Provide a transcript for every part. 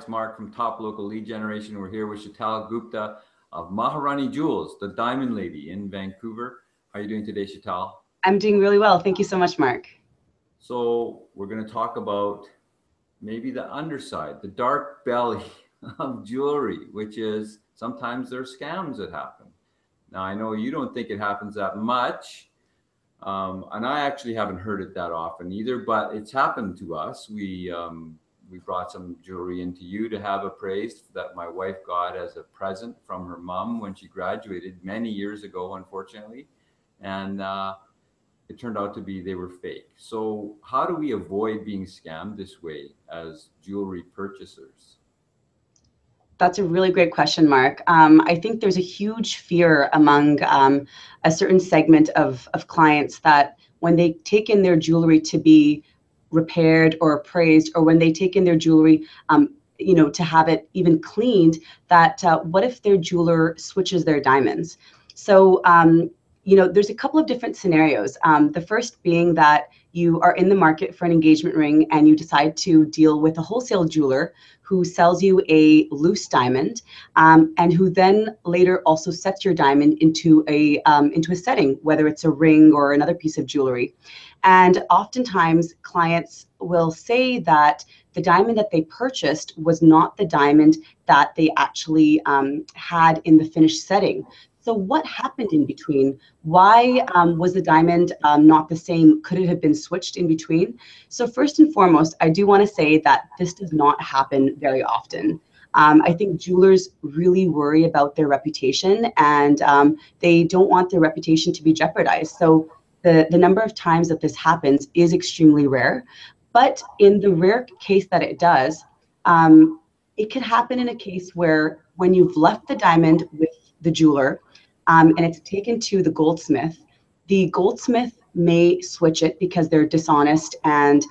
it's Mark from Top Local Lead Generation. We're here with Sheetal Gupta of Maharani Jewels, the Diamond Lady in Vancouver. How are you doing today, Sheetal? I'm doing really well. Thank you so much, Mark. So we're going to talk about maybe the underside, the dark belly of jewelry, which is sometimes there are scams that happen. Now, I know you don't think it happens that much, and I actually haven't heard it that often either, but it's happened to us. We brought some jewelry into you to have appraised that my wife got as a present from her mom when she graduated many years ago, unfortunately. And it turned out to be they were fake. So how do we avoid being scammed this way as jewelry purchasers? That's a really great question, Mark. I think there's a huge fear among a certain segment of clients that when they take in their jewelry to be repaired or appraised, or when they take in their jewelry, to have it even cleaned, that what if their jeweler switches their diamonds? So, there's a couple of different scenarios. The first being that you are in the market for an engagement ring and you decide to deal with a wholesale jeweler who sells you a loose diamond, and who then later also sets your diamond into a setting, whether it's a ring or another piece of jewelry. And oftentimes clients will say that the diamond that they purchased was not the diamond that they actually had in the finished setting. So what happened in between? Why was the diamond not the same? Could it have been switched in between? So first and foremost, I do want to say that this does not happen very often. I think jewelers really worry about their reputation, and they don't want their reputation to be jeopardized. So the number of times that this happens is extremely rare. But in the rare case that it does, it could happen in a case where when you've left the diamond with the jeweler, and it's taken to the goldsmith may switch it because they're dishonest and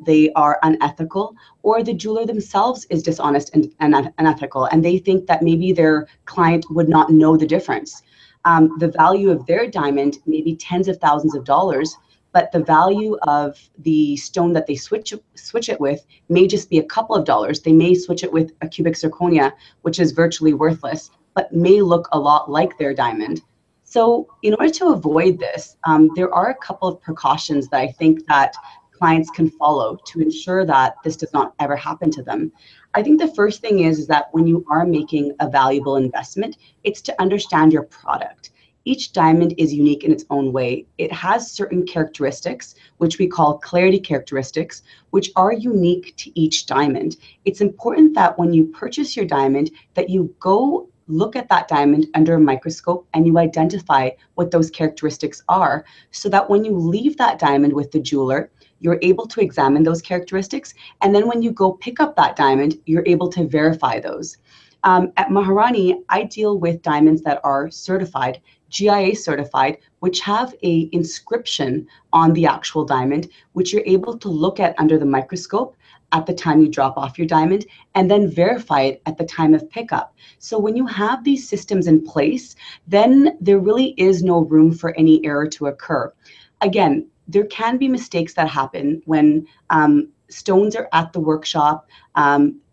they are unethical, or the jeweler themselves is dishonest and unethical, and they think that maybe their client would not know the difference. The value of their diamond may be tens of thousands of dollars, but the value of the stone that they switch it with may just be a couple of dollars. They may switch it with a cubic zirconia, which is virtually worthless, but may look a lot like their diamond. So in order to avoid this, there are a couple of precautions that I think that clients can follow to ensure that this does not ever happen to them. I think the first thing is that when you are making a valuable investment, it's to understand your product. Each diamond is unique in its own way. It has certain characteristics, which we call clarity characteristics, which are unique to each diamond. It's important that when you purchase your diamond, that you go look at that diamond under a microscope and you identify what those characteristics are, so that when you leave that diamond with the jeweler, you're able to examine those characteristics. And then when you go pick up that diamond, you're able to verify those. At Maharani, I deal with diamonds that are certified, GIA certified, which have a inscription on the actual diamond, which you're able to look at under the microscope at the time you drop off your diamond, and then verify it at the time of pickup. So when you have these systems in place, then there really is no room for any error to occur. Again, there can be mistakes that happen when stones are at the workshop.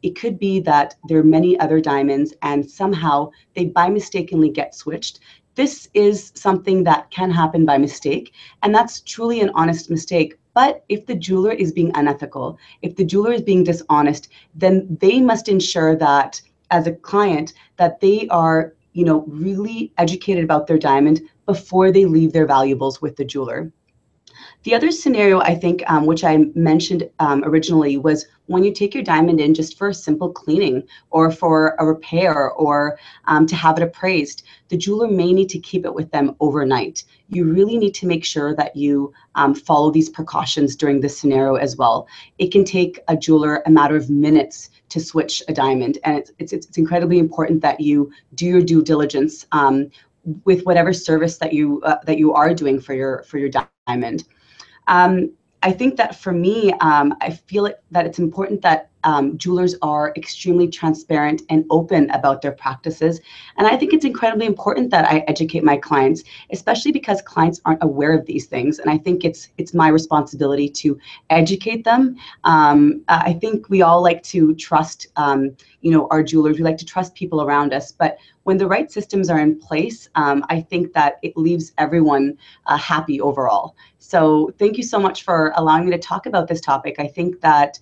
It could be that there are many other diamonds and somehow they by mistakenly get switched. This is something that can happen by mistake, and that's truly an honest mistake. But if the jeweler is being unethical, if the jeweler is being dishonest, then they must ensure that as a client that they are, really educated about their diamond before they leave their valuables with the jeweler. The other scenario, I think, which I mentioned originally, was when you take your diamond in just for a simple cleaning or for a repair or to have it appraised. The jeweler may need to keep it with them overnight. You really need to make sure that you follow these precautions during this scenario as well. It can take a jeweler a matter of minutes to switch a diamond, and it's incredibly important that you do your due diligence with whatever service that you are doing for your diamond. I think that for me, I feel that it's important that jewelers are extremely transparent and open about their practices. And I think it's incredibly important that I educate my clients, especially because clients aren't aware of these things. And I think it's my responsibility to educate them. I think we all like to trust, our jewelers. We like to trust people around us. But when the right systems are in place, I think that it leaves everyone happy overall. So thank you so much for allowing me to talk about this topic. I think that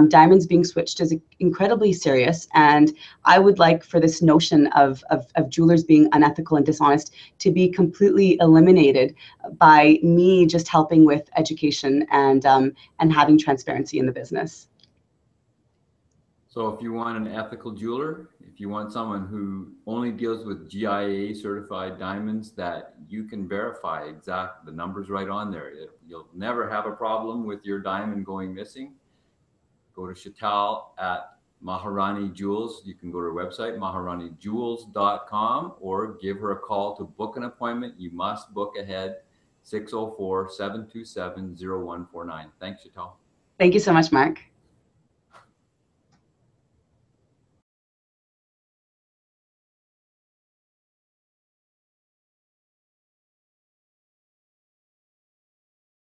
diamonds being switched is incredibly serious, and I would like for this notion of jewelers being unethical and dishonest to be completely eliminated by me just helping with education and having transparency in the business. So if you want an ethical jeweler, if you want someone who only deals with GIA certified diamonds that you can verify exact the numbers right on there, you'll never have a problem with your diamond going missing. Go to Sheetal at Maharani Jewels. You can go to her website, maharanijewels.com, or give her a call to book an appointment. You must book ahead, 604-727-0149. Thanks, Sheetal. Thank you so much, Mark.